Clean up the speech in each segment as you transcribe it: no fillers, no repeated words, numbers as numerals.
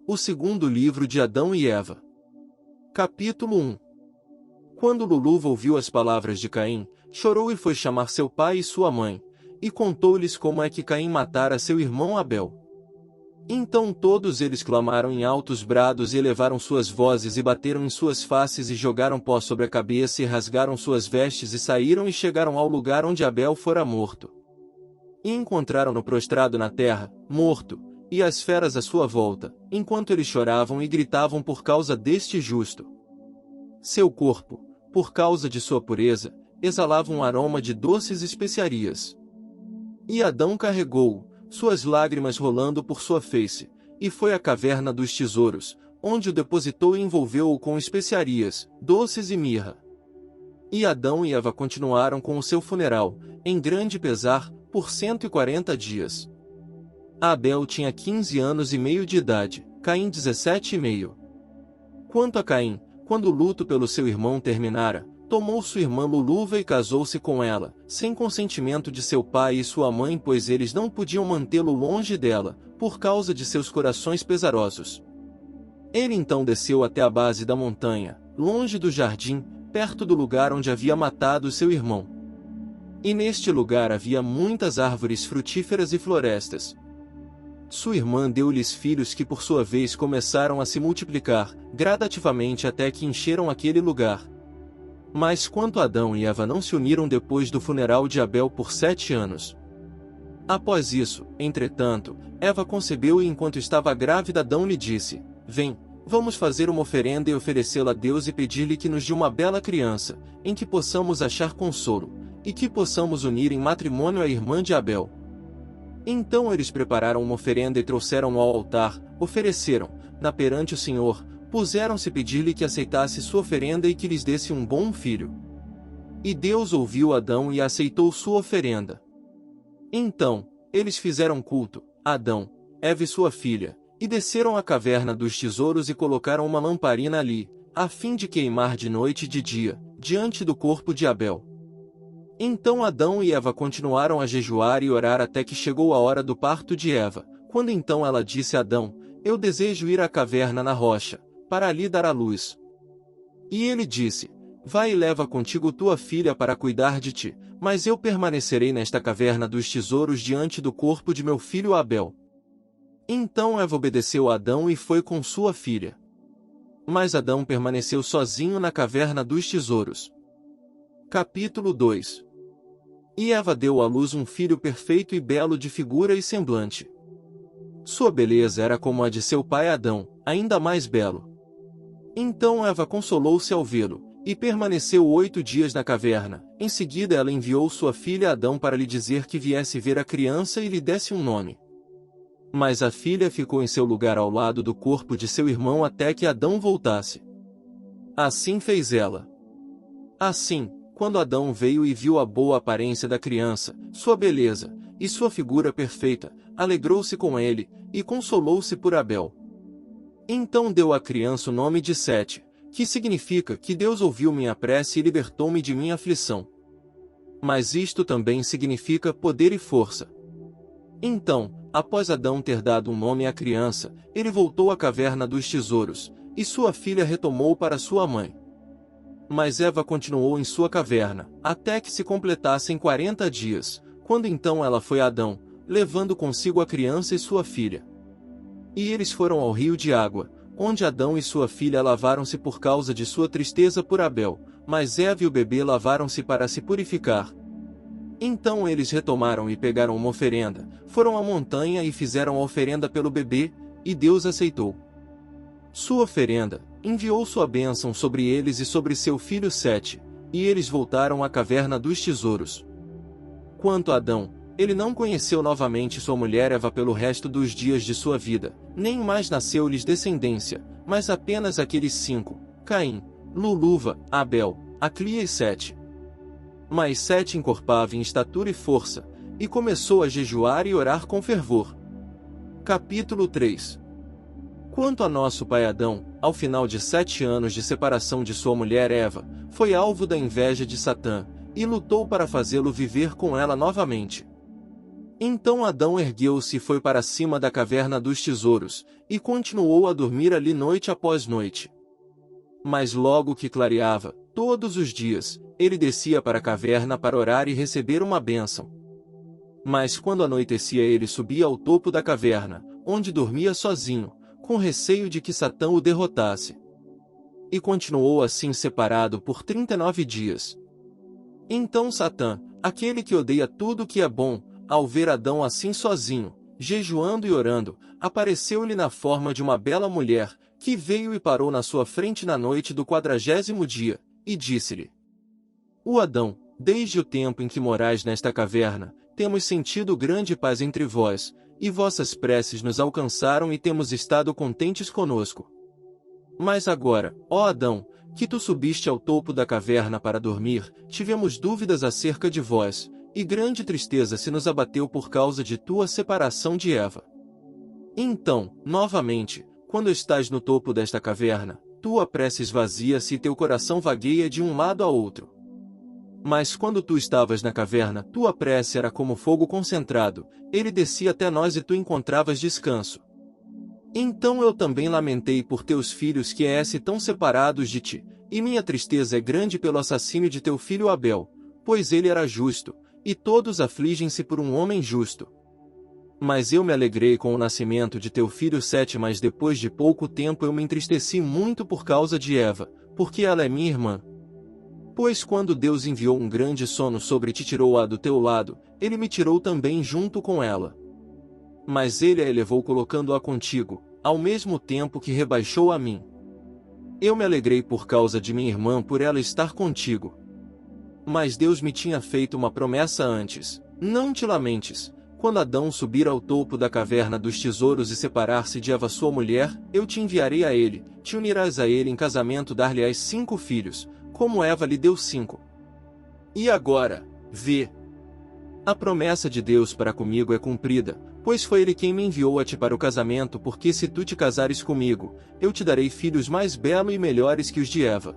O segundo livro de Adão e Eva. Capítulo 1. Quando Luluva ouviu as palavras de Caim, chorou e foi chamar seu pai e sua mãe, e contou-lhes como é que Caim matara seu irmão Abel. Então todos eles clamaram em altos brados e elevaram suas vozes e bateram em suas faces e jogaram pó sobre a cabeça e rasgaram suas vestes e saíram e chegaram ao lugar onde Abel fora morto. E encontraram-no prostrado na terra, morto, e as feras à sua volta, enquanto eles choravam e gritavam por causa deste justo. Seu corpo, por causa de sua pureza, exalava um aroma de doces especiarias. E Adão carregou-o, suas lágrimas rolando por sua face, e foi à caverna dos tesouros, onde o depositou e envolveu-o com especiarias, doces e mirra. E Adão e Eva continuaram com o seu funeral, em grande pesar, por 140 dias. Abel tinha 15 anos e meio de idade, Caim 17 e meio. Quanto a Caim, quando o luto pelo seu irmão terminara, tomou sua irmã Luluva e casou-se com ela, sem consentimento de seu pai e sua mãe, pois eles não podiam mantê-lo longe dela, por causa de seus corações pesarosos. Ele então desceu até a base da montanha, longe do jardim, perto do lugar onde havia matado seu irmão. E neste lugar havia muitas árvores frutíferas e florestas. Sua irmã deu-lhes filhos que por sua vez começaram a se multiplicar, gradativamente até que encheram aquele lugar. Mas quanto Adão e Eva não se uniram depois do funeral de Abel por 7 anos. Após isso, entretanto, Eva concebeu e enquanto estava grávida Adão lhe disse: Vem, vamos fazer uma oferenda e oferecê-la a Deus e pedir-lhe que nos dê uma bela criança, em que possamos achar consolo, e que possamos unir em matrimônio a irmã de Abel. Então eles prepararam uma oferenda e trouxeram-no ao altar, ofereceram, na perante o Senhor, puseram-se pedir-lhe que aceitasse sua oferenda e que lhes desse um bom filho. E Deus ouviu Adão e aceitou sua oferenda. Então, eles fizeram culto, Adão, Eva e sua filha, e desceram à caverna dos tesouros e colocaram uma lamparina ali, a fim de queimar de noite e de dia, diante do corpo de Abel. Então Adão e Eva continuaram a jejuar e orar até que chegou a hora do parto de Eva, quando então ela disse a Adão: Eu desejo ir à caverna na rocha, para ali dar à luz. E ele disse: Vai e leva contigo tua filha para cuidar de ti, mas eu permanecerei nesta caverna dos tesouros diante do corpo de meu filho Abel. Então Eva obedeceu a Adão e foi com sua filha. Mas Adão permaneceu sozinho na caverna dos tesouros. Capítulo 2. E Eva deu à luz um filho perfeito e belo de figura e semblante. Sua beleza era como a de seu pai Adão, ainda mais belo. Então Eva consolou-se ao vê-lo, e permaneceu 8 dias na caverna. Em seguida ela enviou sua filha Adão para lhe dizer que viesse ver a criança e lhe desse um nome. Mas a filha ficou em seu lugar ao lado do corpo de seu irmão até que Adão voltasse. Assim fez ela. Assim, quando Adão veio e viu a boa aparência da criança, sua beleza, e sua figura perfeita, alegrou-se com ele, e consolou-se por Abel. Então deu à criança o nome de Sete, que significa que Deus ouviu minha prece e libertou-me de minha aflição. Mas isto também significa poder e força. Então, após Adão ter dado um nome à criança, ele voltou à caverna dos tesouros, e sua filha retomou para sua mãe. Mas Eva continuou em sua caverna, até que se completassem 40 dias, quando então ela foi a Adão, levando consigo a criança e sua filha. E eles foram ao rio de água, onde Adão e sua filha lavaram-se por causa de sua tristeza por Abel, mas Eva e o bebê lavaram-se para se purificar. Então eles retomaram e pegaram uma oferenda, foram à montanha e fizeram a oferenda pelo bebê, e Deus aceitou sua oferenda, enviou sua bênção sobre eles e sobre seu filho Sete, e eles voltaram à caverna dos tesouros. Quanto a Adão, ele não conheceu novamente sua mulher Eva pelo resto dos dias de sua vida, nem mais nasceu-lhes descendência, mas apenas aqueles 5, Caim, Luluva, Abel, Aclia e Sete. Mas Sete encorpava em estatura e força, e começou a jejuar e orar com fervor. Capítulo 3. Quanto a nosso pai Adão, ao final de 7 anos de separação de sua mulher Eva, foi alvo da inveja de Satã, e lutou para fazê-lo viver com ela novamente. Então Adão ergueu-se e foi para cima da caverna dos tesouros, e continuou a dormir ali noite após noite. Mas logo que clareava, todos os dias, ele descia para a caverna para orar e receber uma bênção. Mas quando anoitecia ele subia ao topo da caverna, onde dormia sozinho, com receio de que Satã o derrotasse. E continuou assim separado por 39 dias. Então Satã, aquele que odeia tudo que é bom, ao ver Adão assim sozinho, jejuando e orando, apareceu-lhe na forma de uma bela mulher, que veio e parou na sua frente na noite do 40º dia, e disse-lhe: O Adão, desde o tempo em que morais nesta caverna, temos sentido grande paz entre vós, e vossas preces nos alcançaram e temos estado contentes conosco. Mas agora, ó Adão, que tu subiste ao topo da caverna para dormir, tivemos dúvidas acerca de vós, e grande tristeza se nos abateu por causa de tua separação de Eva. Então, novamente, quando estás no topo desta caverna, tua prece esvazia-se e teu coração vagueia de um lado a outro. Mas quando tu estavas na caverna, tua prece era como fogo concentrado, ele descia até nós e tu encontravas descanso. Então eu também lamentei por teus filhos que tão separados de ti, e minha tristeza é grande pelo assassínio de teu filho Abel, pois ele era justo, e todos afligem-se por um homem justo. Mas eu me alegrei com o nascimento de teu filho Sete, mas depois de pouco tempo eu me entristeci muito por causa de Eva, porque ela é minha irmã. Pois quando Deus enviou um grande sono sobre ti e tirou-a do teu lado, ele me tirou também junto com ela. Mas ele a elevou colocando-a contigo, ao mesmo tempo que rebaixou a mim. Eu me alegrei por causa de minha irmã por ela estar contigo. Mas Deus me tinha feito uma promessa antes: não te lamentes. Quando Adão subir ao topo da caverna dos tesouros e separar-se de Eva sua mulher, eu te enviarei a ele, te unirás a ele em casamento, dar-lhe-ás 5 filhos, como Eva lhe deu 5. E agora, vê. A promessa de Deus para comigo é cumprida, pois foi ele quem me enviou a ti para o casamento, porque se tu te casares comigo, eu te darei filhos mais belos e melhores que os de Eva.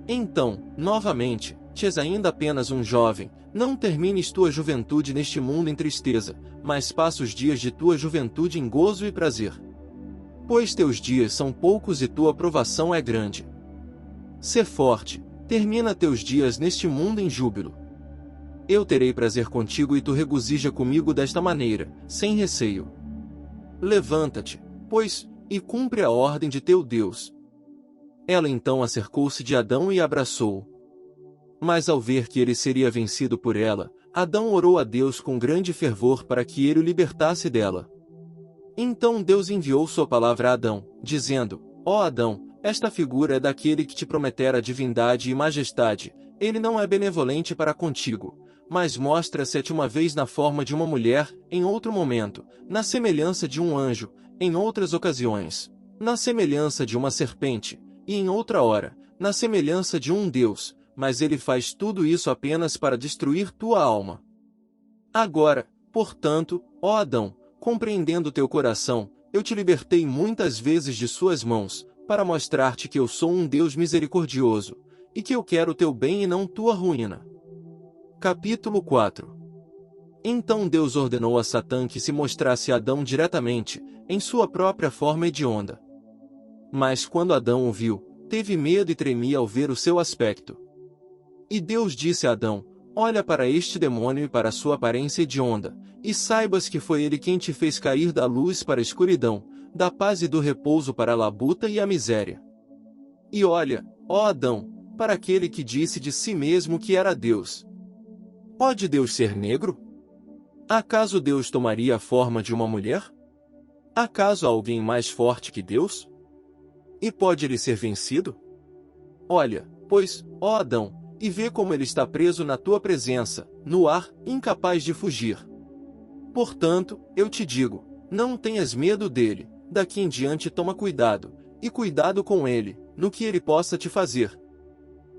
Então, novamente, tu és ainda apenas um jovem, não termines tua juventude neste mundo em tristeza, mas passa os dias de tua juventude em gozo e prazer. Pois teus dias são poucos e tua provação é grande. Sê forte, termina teus dias neste mundo em júbilo. Eu terei prazer contigo e tu regozija comigo desta maneira, sem receio. Levanta-te, pois, e cumpre a ordem de teu Deus. Ela então acercou-se de Adão e abraçou-o. Mas ao ver que ele seria vencido por ela, Adão orou a Deus com grande fervor para que ele o libertasse dela. Então Deus enviou sua palavra a Adão, dizendo: Ó Adão, esta figura é daquele que te prometera divindade e majestade, ele não é benevolente para contigo, mas mostra-se-te uma vez na forma de uma mulher, em outro momento, na semelhança de um anjo, em outras ocasiões, na semelhança de uma serpente, e em outra hora, na semelhança de um Deus, mas ele faz tudo isso apenas para destruir tua alma. Agora, portanto, ó Adão, compreendendo teu coração, eu te libertei muitas vezes de suas mãos, para mostrar-te que eu sou um Deus misericordioso, e que eu quero teu bem e não tua ruína. Capítulo 4. Então Deus ordenou a Satã que se mostrasse a Adão diretamente, em sua própria forma hedionda. Mas quando Adão o viu, teve medo e tremia ao ver o seu aspecto. E Deus disse a Adão: Olha para este demônio e para sua aparência hedionda, e saibas que foi ele quem te fez cair da luz para a escuridão, da paz e do repouso para a labuta e a miséria. E olha, ó Adão, para aquele que disse de si mesmo que era Deus. Pode Deus ser negro? Acaso Deus tomaria a forma de uma mulher? Acaso há alguém mais forte que Deus? E pode ele ser vencido? Olha, pois, ó Adão, e vê como ele está preso na tua presença, no ar, incapaz de fugir. Portanto, eu te digo, não tenhas medo dele, daqui em diante toma cuidado, e cuidado com ele, no que ele possa te fazer.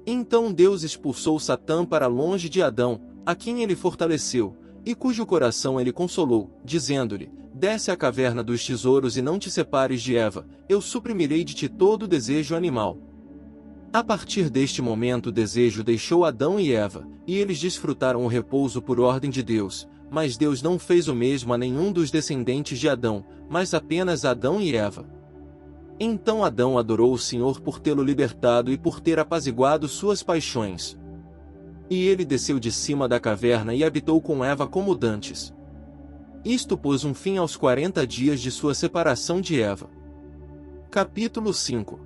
Então Deus expulsou Satã para longe de Adão, a quem ele fortaleceu, e cujo coração ele consolou, dizendo-lhe: Desce à caverna dos tesouros e não te separes de Eva, eu suprimirei de ti todo desejo animal. A partir deste momento o desejo deixou Adão e Eva, e eles desfrutaram o repouso por ordem de Deus, mas Deus não fez o mesmo a nenhum dos descendentes de Adão, mas apenas a Adão e Eva. Então Adão adorou o Senhor por tê-lo libertado e por ter apaziguado suas paixões. E ele desceu de cima da caverna e habitou com Eva como dantes. Isto pôs um fim aos 40 dias de sua separação de Eva. Capítulo 5.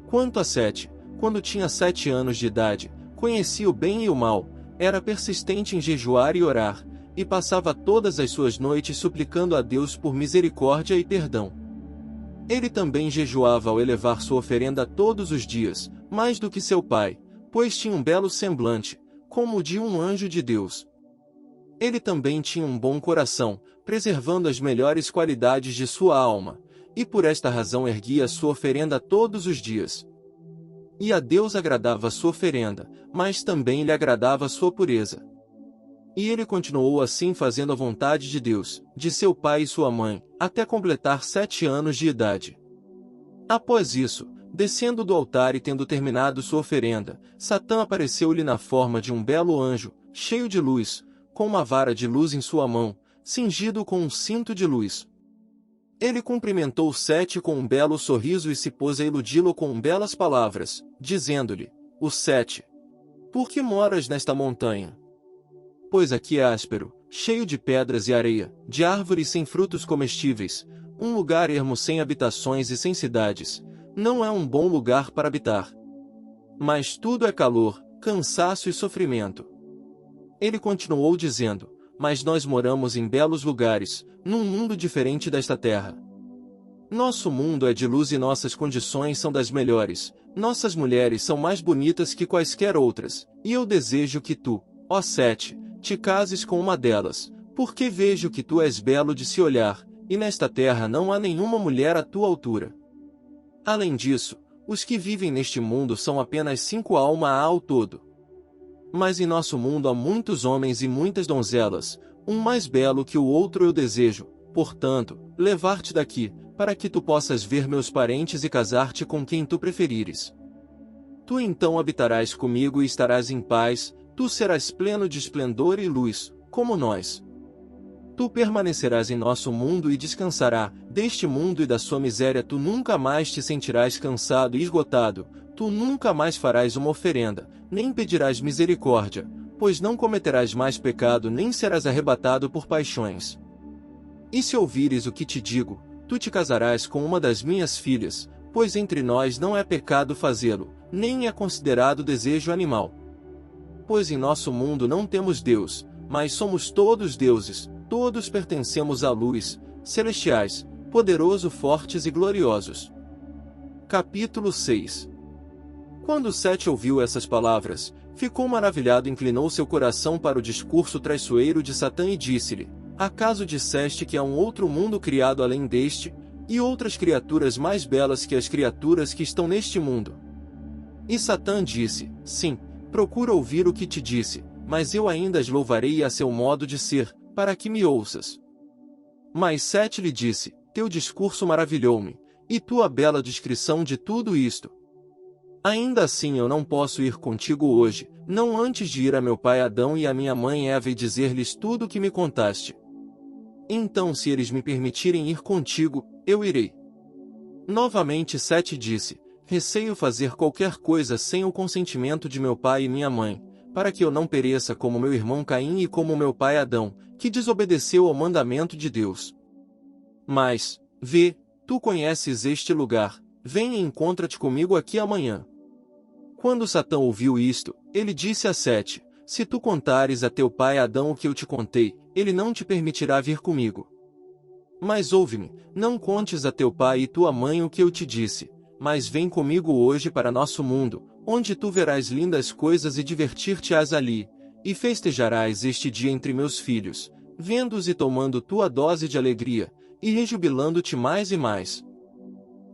Quanto a Sete, quando tinha 7 anos de idade, conhecia o bem e o mal, era persistente em jejuar e orar, e passava todas as suas noites suplicando a Deus por misericórdia e perdão. Ele também jejuava ao elevar sua oferenda todos os dias, mais do que seu pai, pois tinha um belo semblante, como o de um anjo de Deus. Ele também tinha um bom coração, preservando as melhores qualidades de sua alma, e por esta razão erguia sua oferenda todos os dias. E a Deus agradava sua oferenda, mas também lhe agradava sua pureza. E ele continuou assim fazendo a vontade de Deus, de seu pai e sua mãe, até completar 7 anos de idade. Após isso, descendo do altar e tendo terminado sua oferenda, Satã apareceu-lhe na forma de um belo anjo, cheio de luz, com uma vara de luz em sua mão, cingido com um cinto de luz. Ele cumprimentou Sete com um belo sorriso e se pôs a iludi-lo com belas palavras, dizendo-lhe: O Sete, por que moras nesta montanha? Pois aqui é áspero, cheio de pedras e areia, de árvores sem frutos comestíveis, um lugar ermo sem habitações e sem cidades, não é um bom lugar para habitar. Mas tudo é calor, cansaço e sofrimento. Ele continuou dizendo: Mas nós moramos em belos lugares, num mundo diferente desta terra. Nosso mundo é de luz e nossas condições são das melhores, nossas mulheres são mais bonitas que quaisquer outras, e eu desejo que tu, ó Sete, te cases com uma delas, porque vejo que tu és belo de se olhar, e nesta terra não há nenhuma mulher à tua altura. Além disso, os que vivem neste mundo são apenas 5 almas ao todo. Mas em nosso mundo há muitos homens e muitas donzelas, um mais belo que o outro eu desejo, portanto, levar-te daqui, para que tu possas ver meus parentes e casar-te com quem tu preferires. Tu então habitarás comigo e estarás em paz, tu serás pleno de esplendor e luz, como nós. Tu permanecerás em nosso mundo e descansará, deste mundo e da sua miséria tu nunca mais te sentirás cansado e esgotado, tu nunca mais farás uma oferenda, nem pedirás misericórdia, pois não cometerás mais pecado nem serás arrebatado por paixões. E se ouvires o que te digo, tu te casarás com uma das minhas filhas, pois entre nós não é pecado fazê-lo, nem é considerado desejo animal. Pois em nosso mundo não temos Deus, mas somos todos deuses, todos pertencemos à luz, celestiais, poderosos, fortes e gloriosos. Capítulo 6. Quando Sete ouviu essas palavras, ficou maravilhado e inclinou seu coração para o discurso traiçoeiro de Satã e disse-lhe: Acaso disseste que há um outro mundo criado além deste, e outras criaturas mais belas que as criaturas que estão neste mundo? E Satã disse: Sim, procura ouvir o que te disse, mas eu ainda as louvarei a seu modo de ser, para que me ouças. Mas Sete lhe disse: Teu discurso maravilhou-me, e tua bela descrição de tudo isto. Ainda assim eu não posso ir contigo hoje, não antes de ir a meu pai Adão e a minha mãe Eva e dizer-lhes tudo o que me contaste. Então se eles me permitirem ir contigo, eu irei. Novamente Sete disse: Receio fazer qualquer coisa sem o consentimento de meu pai e minha mãe, para que eu não pereça como meu irmão Caim e como meu pai Adão, que desobedeceu ao mandamento de Deus. Mas, vê, tu conheces este lugar, vem e encontra-te comigo aqui amanhã. Quando Satã ouviu isto, ele disse a Sete: Se tu contares a teu pai Adão o que eu te contei, ele não te permitirá vir comigo. Mas ouve-me, não contes a teu pai e tua mãe o que eu te disse, mas vem comigo hoje para nosso mundo, onde tu verás lindas coisas e divertir-te-ás ali, e festejarás este dia entre meus filhos, vendo-os e tomando tua dose de alegria, e rejubilando-te mais e mais.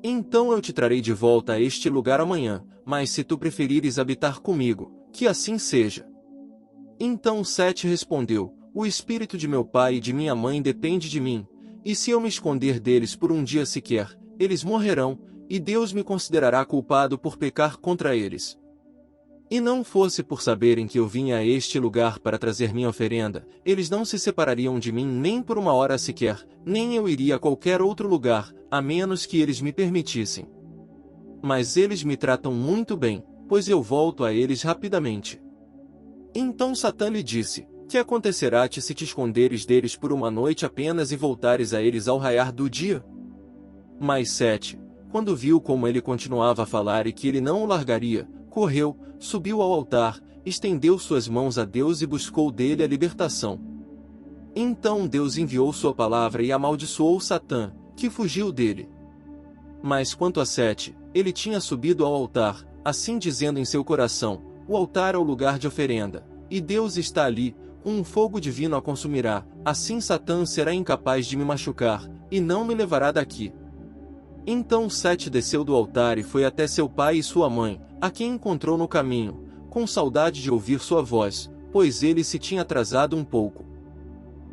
Então eu te trarei de volta a este lugar amanhã, mas se tu preferires habitar comigo, que assim seja. Então Sete respondeu: O espírito de meu pai e de minha mãe depende de mim, e se eu me esconder deles por um dia sequer, eles morrerão, e Deus me considerará culpado por pecar contra eles. E não fosse por saberem que eu vinha a este lugar para trazer minha oferenda, eles não se separariam de mim nem por uma hora sequer, nem eu iria a qualquer outro lugar, a menos que eles me permitissem. Mas eles me tratam muito bem, pois eu volto a eles rapidamente. Então Satã lhe disse: que acontecerá-te se te esconderes deles por uma noite apenas e voltares a eles ao raiar do dia? Mas Sete, quando viu como ele continuava a falar e que ele não o largaria, correu, subiu ao altar, estendeu suas mãos a Deus e buscou dele a libertação. Então Deus enviou sua palavra e amaldiçoou Satã, que fugiu dele. Mas quanto a Sete, ele tinha subido ao altar, assim dizendo em seu coração: o altar é o lugar de oferenda, e Deus está ali, um fogo divino a consumirá, assim Satã será incapaz de me machucar, e não me levará daqui. Então Sete desceu do altar e foi até seu pai e sua mãe, a quem encontrou no caminho, com saudade de ouvir sua voz, pois ele se tinha atrasado um pouco.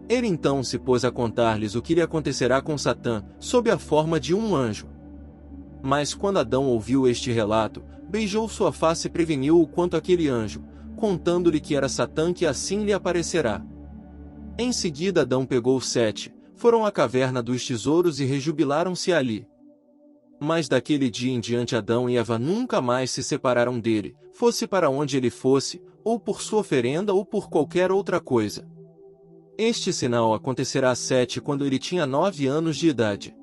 Ele então se pôs a contar-lhes o que lhe acontecerá com Satã, sob a forma de um anjo. Mas quando Adão ouviu este relato, beijou sua face e preveniu-o quanto àquele anjo, contando-lhe que era Satã que assim lhe aparecerá. Em seguida Adão pegou Sete, foram à caverna dos tesouros e rejubilaram-se ali. Mas daquele dia em diante Adão e Eva nunca mais se separaram dele, fosse para onde ele fosse, ou por sua oferenda ou por qualquer outra coisa. Este sinal acontecerá a Sete quando ele tinha 9 anos de idade.